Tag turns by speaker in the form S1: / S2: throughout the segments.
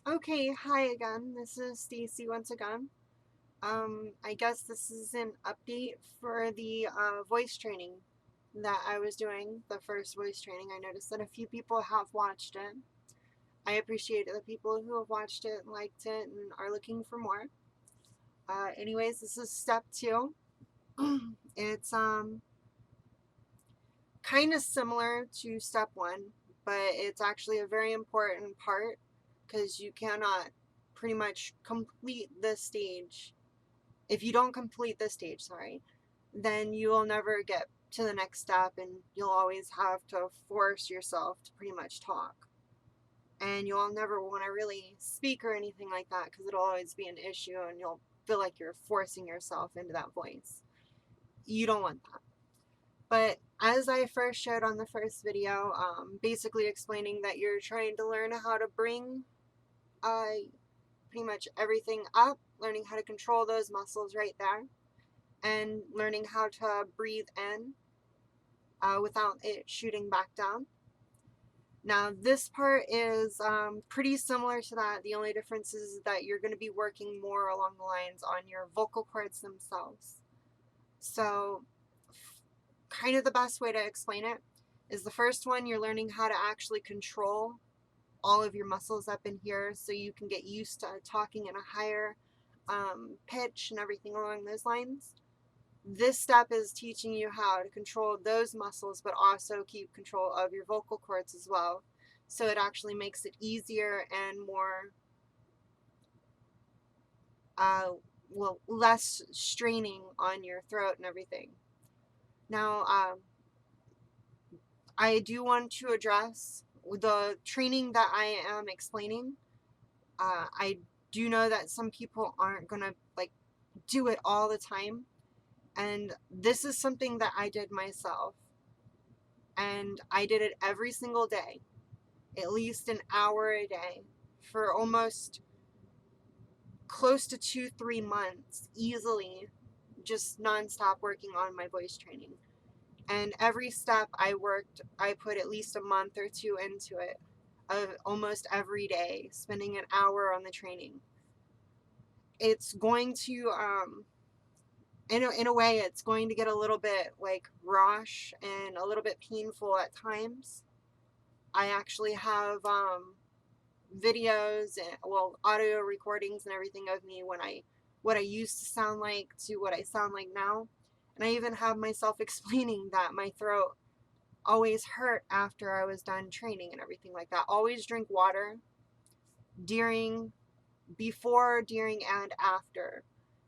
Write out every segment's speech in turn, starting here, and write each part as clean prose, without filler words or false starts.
S1: Okay, hi again. This is Stacy once again. I guess this is an update for the voice training that I was doing, the first voice training. I noticed that a few people have watched it. I appreciate the people who have watched it, liked it, and are looking for more. Anyways, this is step two. It's kind of similar to step one, but it's actually a very important part because you cannot pretty much complete this stage. If you don't complete this stage, sorry, then you will never get to the next step and you'll always have to force yourself to pretty much talk. And you'll never want to really speak or anything like that because it'll always be an issue and you'll feel like you're forcing yourself into that voice. You don't want that. But as I first showed on the first video, basically explaining that you're trying to learn how to bring pretty much everything up, learning how to control those muscles right there, and learning how to breathe in without it shooting back down. Now, this part is pretty similar to that. The only difference is that you're going to be working more along the lines on your vocal cords themselves. So, kind of the best way to explain it is the first one, you're learning how to actually control all of your muscles up in here so you can get used to talking in a higher pitch and everything along those lines. This step is teaching you how to control those muscles, but also keep control of your vocal cords as well. So it actually makes it easier and more, less straining on your throat and everything. Now, I do want to address the training that I am explaining. I do know that some people aren't gonna like do it all the time, and this is something that I did myself, and I did it every single day, at least an hour a day, for almost close to 2-3 months, easily, just nonstop working on my voice training. And every step I put at least a month or two into it, almost every day, spending an hour on the training. It's going to, in a way, it's going to get a little bit like rush and a little bit painful at times. I actually have videos and audio recordings and everything of me when what I used to sound like to what I sound like now. And I even have myself explaining that my throat always hurt after I was done training and everything like that. Always drink water during, before, during, and after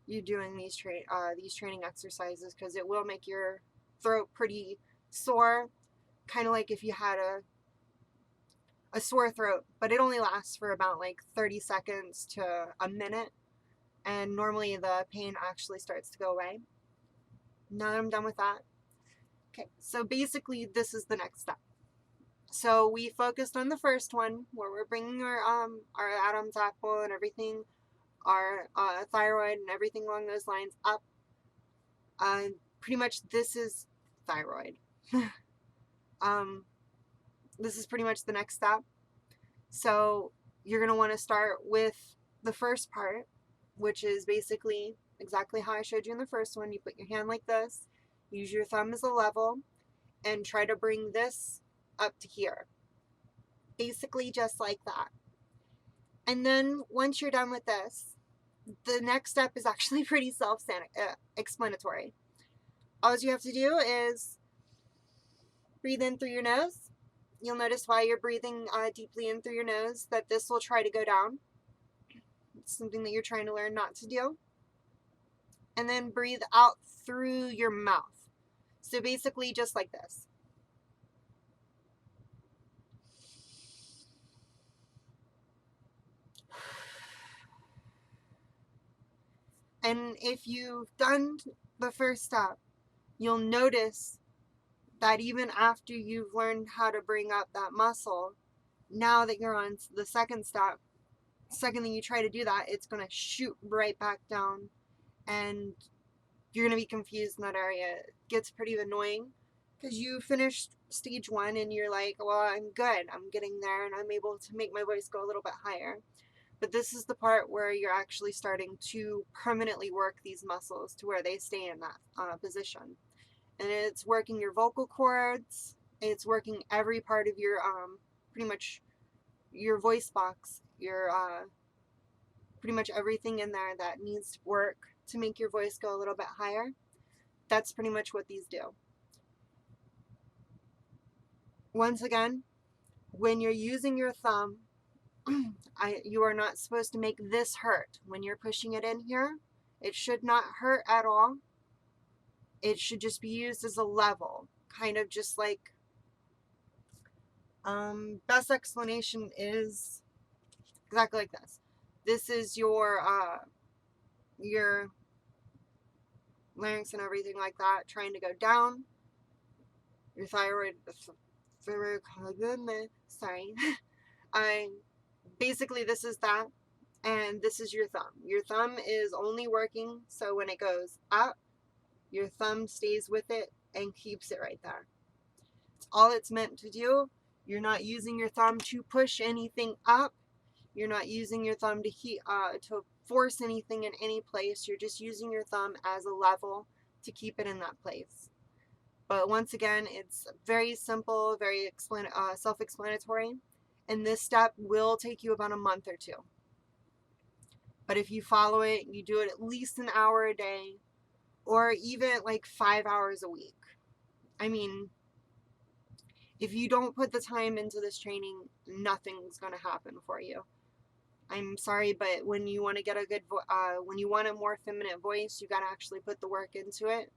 S1: you doing these training exercises, because it will make your throat pretty sore, kind of like if you had a sore throat, but it only lasts for about like 30 seconds to a minute, and normally the pain actually starts to go away. Now that I'm done with that, okay, so basically this is the next step. So we focused on the first one where we're bringing our Adam's apple and everything, our thyroid and everything along those lines up. Pretty much this is thyroid. um, this is pretty much the next step. So you're going to want to start with the first part, which is basically exactly how I showed you in the first one. You put your hand like this, use your thumb as a level, and try to bring this up to here. Basically just like that. And then once you're done with this, the next step is actually pretty self-explanatory. All you have to do is breathe in through your nose. You'll notice while you're breathing deeply in through your nose that this will try to go down. It's something that you're trying to learn not to do. And then breathe out through your mouth. So basically just like this. And if you've done the first step, you'll notice that even after you've learned how to bring up that muscle, now that you're on the second step, second that you try to do that, it's going to shoot right back down, and you're going to be confused in that area. It gets pretty annoying because you finished stage one and you're like, well, I'm good. I'm getting there and I'm able to make my voice go a little bit higher. But this is the part where you're actually starting to permanently work these muscles to where they stay in that position. And it's working your vocal cords. It's working every part of your, pretty much your voice box, your, pretty much everything in there that needs to work to make your voice go a little bit higher. That's pretty much what these do. Once again, when you're using your thumb, you are not supposed to make this hurt. When you're pushing it in here, it should not hurt at all. It should just be used as a level, kind of just like, best explanation is exactly like this. This is your larynx and everything like that, trying to go down. Your thyroid, sorry. Basically this is that, and this is your thumb. Your thumb is only working so when it goes up, your thumb stays with it and keeps it right there. It's all it's meant to do. You're not using your thumb to push anything up. You're not using your thumb to force anything in any place. You're just using your thumb as a level to keep it in that place. But once again, it's very simple, very self-explanatory. And this step will take you about a month or two. But if you follow it, you do it at least an hour a day, or even like 5 hours a week. I mean, if you don't put the time into this training, nothing's going to happen for you. I'm sorry, but when you want to get a good, when you want a more feminine voice, you got to actually put the work into it,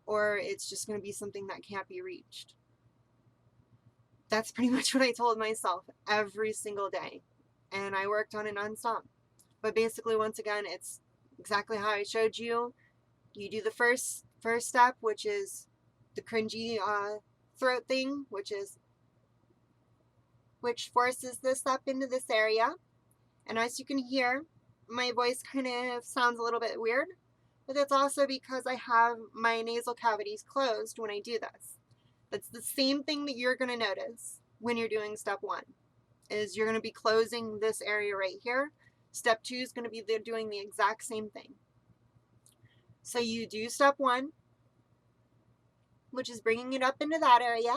S1: or it's just going to be something that can't be reached. That's pretty much what I told myself every single day, and I worked on it nonstop. But basically, once again, it's exactly how I showed you. You do the first step, which is the cringy throat thing, which forces this up into this area. And as you can hear, my voice kind of sounds a little bit weird, but that's also because I have my nasal cavities closed when I do this. That's the same thing that you're going to notice when you're doing step 1, is you're going to be closing this area right here. Step 2 is going to be doing the exact same thing. So you do step 1, which is bringing it up into that area.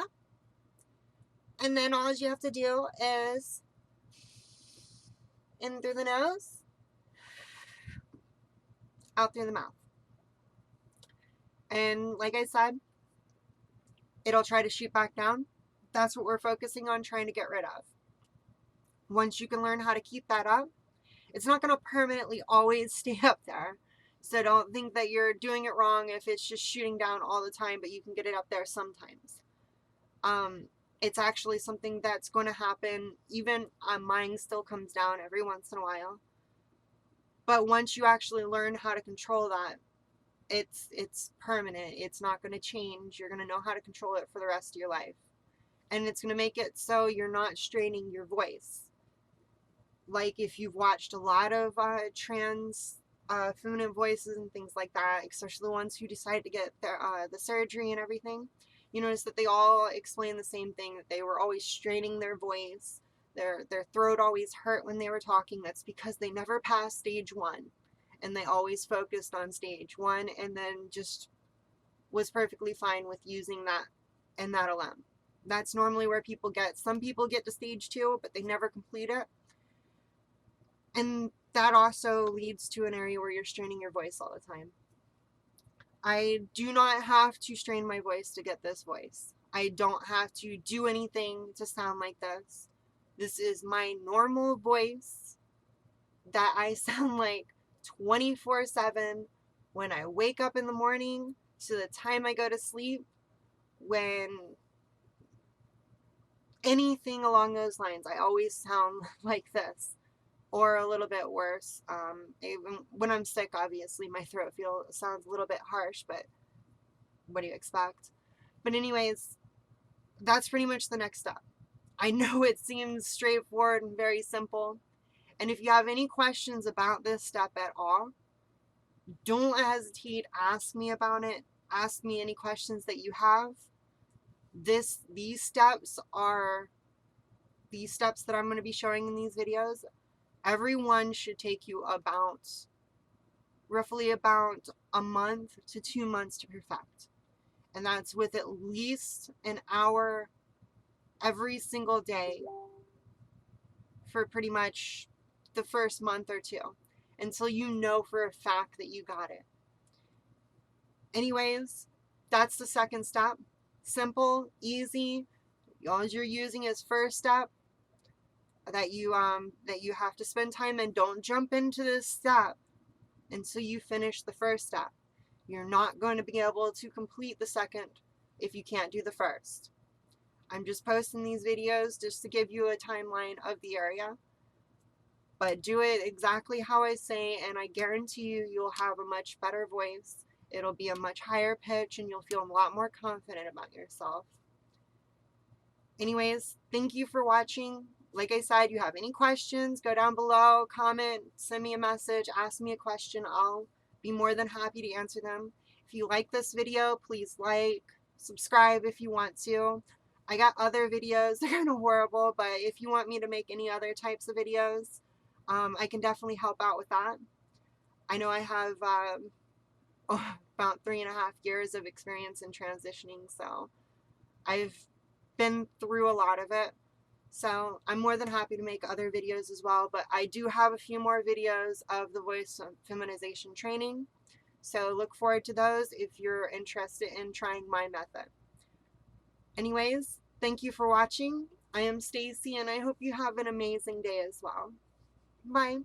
S1: And then all you have to do is in through the nose, out through the mouth. And like I said, it'll try to shoot back down. That's what we're focusing on trying to get rid of. Once you can learn how to keep that up, it's not going to permanently always stay up there. So don't think that you're doing it wrong if it's just shooting down all the time, but you can get it up there sometimes. It's actually something that's going to happen. Even mine still comes down every once in a while. But once you actually learn how to control that, it's permanent. It's not going to change. You're going to know how to control it for the rest of your life. And it's going to make it so you're not straining your voice. Like if you've watched a lot of trans feminine voices and things like that, especially the ones who decide to get their the surgery and everything, you notice that they all explain the same thing, that they were always straining their voice. Their throat always hurt when they were talking. That's because they never passed stage 1. And they always focused on stage 1 and then just was perfectly fine with using that and that alone. That's normally where people get, some people get to stage 2, but they never complete it. And that also leads to an area where you're straining your voice all the time. I do not have to strain my voice to get this voice. I don't have to do anything to sound like this. This is my normal voice that I sound like 24/7 when I wake up in the morning to the time I go to sleep, when anything along those lines. I always sound like this, or a little bit worse. Even when I'm sick, obviously my throat sounds a little bit harsh, but what do you expect? But anyways, that's pretty much the next step. I know it seems straightforward and very simple, and if you have any questions about this step at all, don't hesitate, ask me about it. Ask me any questions that you have. These steps that I'm going to be showing in these videos Everyone should take you roughly about a month to 2 months to perfect. And that's with at least an hour every single day for pretty much the first month or two until you know for a fact that you got it. Anyways, that's the second step. Simple, easy. All you're using is first step that you have to spend time in. Don't jump into this step until you finish the first step. You're not going to be able to complete the second if you can't do the first. I'm just posting these videos just to give you a timeline of the area. But do it exactly how I say, and I guarantee you, you'll have a much better voice. It'll be a much higher pitch, and you'll feel a lot more confident about yourself. Anyways, thank you for watching. Like I said, you have any questions, go down below, comment, send me a message, ask me a question. I'll be more than happy to answer them. If you like this video, please like, subscribe if you want to. I got other videos, they're kind of horrible, but if you want me to make any other types of videos, I can definitely help out with that. I know I have about 3.5 years of experience in transitioning, so I've been through a lot of it. So I'm more than happy to make other videos as well, but I do have a few more videos of the voice feminization training. So look forward to those if you're interested in trying my method. Anyways, thank you for watching. I am Stacy, and I hope you have an amazing day as well. Bye.